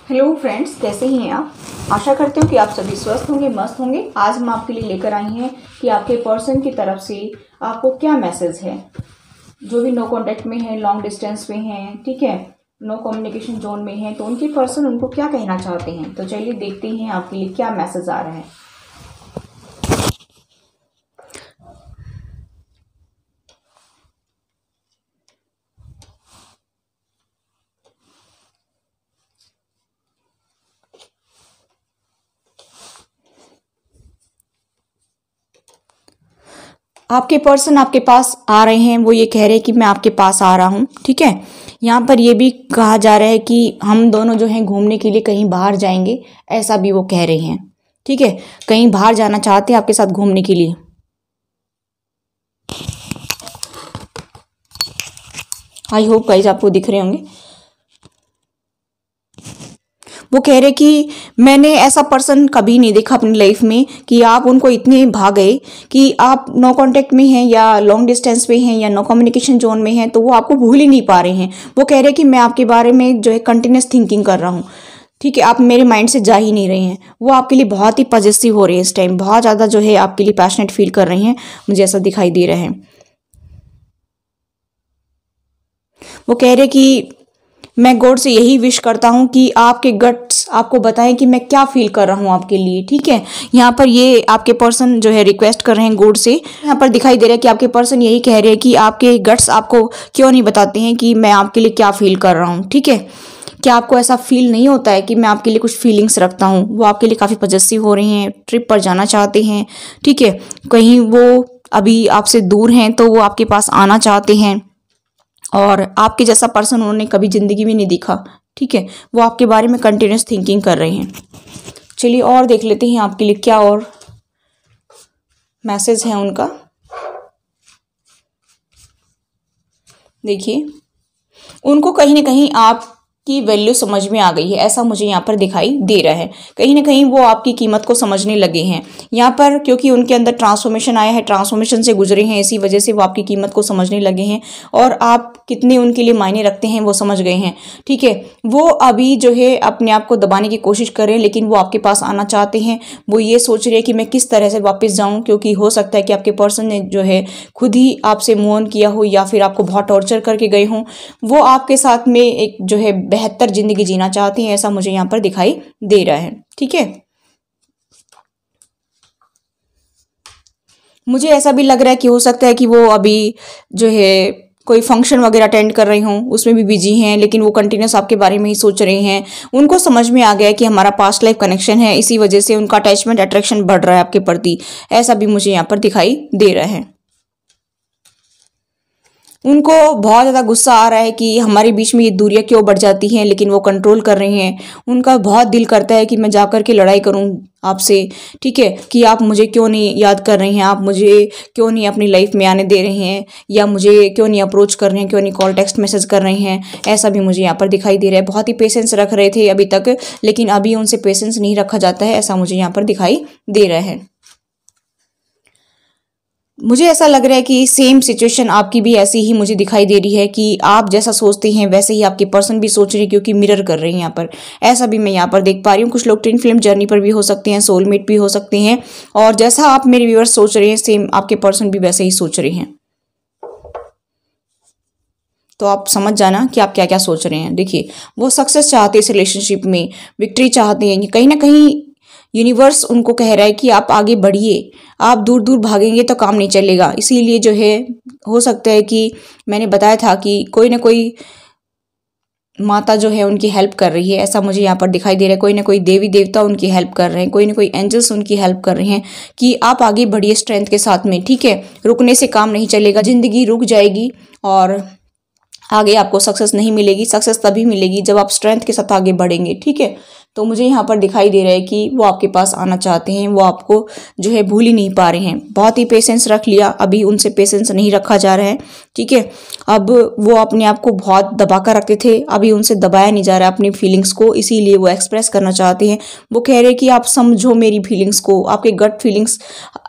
Hello friends, कैसे हैं आप। आशा करते हो कि आप सभी स्वस्थ होंगे, मस्त होंगे। आज हम आपके लिए लेकर आई हैं कि आपके पर्सन की तरफ से आपको क्या मैसेज है। जो भी नो कांटेक्ट में है, लॉन्ग डिस्टेंस में है, ठीक है, नो कम्युनिकेशन जोन में है, तो उनके पर्सन उनको क्या कहना चाहते हैं। तो चलिए देखते हैं आपके लिए क्या मैसेज आ रहा है। आपके पर्सन आपके पास आ रहे हैं, वो ये कह रहे हैं कि मैं आपके पास आ रहा हूँ, ठीक है। यहाँ पर ये भी कहा जा रहा है कि हम दोनों जो हैं घूमने के लिए कहीं बाहर जाएंगे, ऐसा भी वो कह रहे हैं, ठीक है। कहीं बाहर जाना चाहते हैं आपके साथ घूमने के लिए। आई होप गाइस आपको दिख रहे होंगे। वो कह रहे कि मैंने ऐसा पर्सन कभी नहीं देखा अपनी लाइफ में कि आप उनको इतने भाग गए कि आप नो कांटेक्ट में हैं या लॉन्ग डिस्टेंस पे हैं या नो कम्युनिकेशन जोन में हैं, तो वो आपको भूल ही नहीं पा रहे हैं। वो कह रहे हैं कि मैं आपके बारे में जो है कंटिन्यूस थिंकिंग कर रहा हूँ, ठीक है। आप मेरे माइंड से जा ही नहीं रहे हैं। वो आपके लिए बहुत ही पॉजिटिव हो रहे हैं इस टाइम, बहुत ज़्यादा जो है आपके लिए पैशनेट फील कर रहे हैं, मुझे ऐसा दिखाई दे रहा है। वो कह रहे कि मैं गॉड से यही विश करता हूँ कि आपके गट्स आपको बताएं कि मैं क्या फील कर रहा हूँ आपके लिए, ठीक है। यहाँ पर ये आपके पर्सन जो है रिक्वेस्ट कर रहे हैं गॉड से। यहाँ पर दिखाई दे रहा है कि आपके पर्सन यही कह रहे हैं कि आपके गट्स आपको क्यों नहीं बताते हैं कि मैं आपके लिए क्या फील कर रहा हूँ, ठीक है। क्या आपको ऐसा फील नहीं होता है कि मैं आपके लिए कुछ फीलिंग्स रखता हूँ। वो आपके लिए काफ़ी पॉजिटिव हो रही हैं, ट्रिप पर जाना चाहते हैं, ठीक है। कहीं वो अभी आपसे दूर हैं तो वो आपके पास आना चाहते हैं, और आपके जैसा पर्सन उन्होंने कभी ज़िंदगी में नहीं देखा, ठीक है। वो आपके बारे में कंटिन्यूस थिंकिंग कर रहे हैं। चलिए और देख लेते हैं आपके लिए क्या और मैसेज है उनका। देखिए, उनको कहीं ना कहीं आपकी वैल्यू समझ में आ गई है, ऐसा मुझे यहाँ पर दिखाई दे रहा है। कहीं ना कहीं वो आपकी कीमत को समझने लगे हैं यहाँ पर, क्योंकि उनके अंदर ट्रांसफॉर्मेशन आया है, ट्रांसफॉर्मेशन से गुजरे हैं, इसी वजह से वो आपकी कीमत को समझने लगे हैं और आप कितने उनके लिए मायने रखते हैं वो समझ गए हैं, ठीक है। वो अभी जो है अपने आप को दबाने की कोशिश कर रहे हैं, लेकिन वो आपके पास आना चाहते हैं। वो ये सोच रहे हैं कि मैं किस तरह से वापस जाऊं, क्योंकि हो सकता है कि आपके पर्सन ने जो है खुद ही आपसे मूव ऑन किया हो या फिर आपको बहुत टॉर्चर करके गए हों। वो आपके साथ में एक जो है बेहतर जिंदगी जीना चाहती हैं, ऐसा मुझे यहाँ पर दिखाई दे रहा है, ठीक है। मुझे ऐसा भी लग रहा है कि हो सकता है कि वो अभी जो है कोई फंक्शन वगैरह अटेंड कर रही हूँ, उसमें भी बिजी हैं, लेकिन वो कंटिन्यूस आपके बारे में ही सोच रहे हैं। उनको समझ में आ गया है कि हमारा पास्ट लाइफ कनेक्शन है, इसी वजह से उनका अटैचमेंट अट्रैक्शन बढ़ रहा है आपके प्रति, ऐसा भी मुझे यहाँ पर दिखाई दे रहा है। उनको बहुत ज़्यादा गुस्सा आ रहा है कि हमारे बीच में ये दूरियां क्यों बढ़ जाती हैं, लेकिन वो कंट्रोल कर रहे हैं। उनका बहुत दिल करता है कि मैं जाकर के लड़ाई करूं आपसे, ठीक है, कि आप मुझे क्यों नहीं याद कर रहे हैं, आप मुझे क्यों नहीं अपनी लाइफ में आने दे रहे हैं, या मुझे क्यों नहीं अप्रोच कर रहे हैं, क्यों नहीं कॉल टेक्स्ट मैसेज कर रहे हैं, ऐसा भी मुझे यहाँ पर दिखाई दे रहा है। बहुत ही पेशेंस रख रहे थे अभी तक, लेकिन अभी उनसे पेशेंस नहीं रखा जाता है, ऐसा मुझे यहाँ पर दिखाई दे रहा है। मुझे ऐसा लग रहा है कि सेम सिचुएशन आपकी भी ऐसी ही मुझे दिखाई दे रही है कि आप जैसा सोचते हैं वैसे ही आपके पर्सन भी सोच रहे हैं, क्योंकि मिरर कर रहे हैं यहाँ पर, ऐसा भी मैं यहाँ पर देख पा रही हूँ। कुछ लोग ट्विन फ्लेम जर्नी पर भी हो सकते हैं, सोलमेट भी हो सकते हैं, और जैसा आप मेरे व्यूअर्स सोच रहे हैं सेम आपके पर्सन भी वैसे ही सोच रहे हैं। तो आप समझ जाना कि आप क्या क्या सोच रहे हैं। देखिए, वो सक्सेस चाहते हैं इस रिलेशनशिप में, विक्ट्री चाहते हैं। कहीं ना कहीं यूनिवर्स उनको कह रहा है कि आप आगे बढ़िए, आप दूर दूर भागेंगे तो काम नहीं चलेगा। इसीलिए जो है हो सकता है कि मैंने बताया था कि कोई ना कोई माता जो है उनकी हेल्प कर रही है, ऐसा मुझे यहाँ पर दिखाई दे रहा है। कोई ना कोई देवी देवता उनकी हेल्प कर रहे हैं, कोई ना कोई एंजल्स उनकी हेल्प कर रहे हैं कि आप आगे बढ़िए स्ट्रेंथ के साथ में, ठीक है। रुकने से काम नहीं चलेगा, जिंदगी रुक जाएगी और आगे आपको सक्सेस नहीं मिलेगी। सक्सेस तभी मिलेगी जब आप स्ट्रेंथ के साथ आगे बढ़ेंगे, ठीक है। तो मुझे यहाँ पर दिखाई दे रहा है कि वो आपके पास आना चाहते हैं, वो आपको जो है भूल ही नहीं पा रहे हैं। बहुत ही पेशेंस रख लिया, अभी उनसे पेशेंस नहीं रखा जा रहा है, ठीक है। अब वो अपने आप को बहुत दबा कर रखते थे, अभी उनसे दबाया नहीं जा रहा अपनी फीलिंग्स को, इसीलिए वो एक्सप्रेस करना चाहते हैं। वो कह रहे हैं कि आप समझो मेरी फीलिंग्स को, आपके गट फीलिंग्स,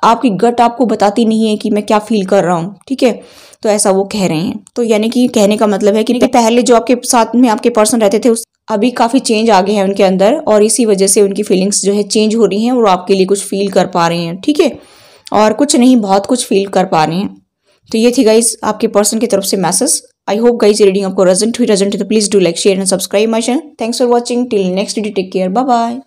आपकी गट आपको बताती नहीं है कि मैं क्या फील कर रहा हूँ, ठीक है। तो ऐसा वो कह रहे हैं। तो यानी कि कहने का मतलब है कि पहले जो आपके साथ में आपके पर्सन रहते थे अभी काफ़ी चेंज आ गए हैं उनके अंदर, और इसी वजह से उनकी फीलिंग्स जो है चेंज हो रही हैं और आपके लिए कुछ फील कर पा रहे हैं, ठीक है। और कुछ नहीं, बहुत कुछ फील कर पा रहे हैं। तो ये थी गाइज आपके पर्सन की तरफ से message. I hope guys reading आपको रेजोनेट हुई तो please do like share and subscribe my channel. Thanks for watching, till next video, take care, bye bye.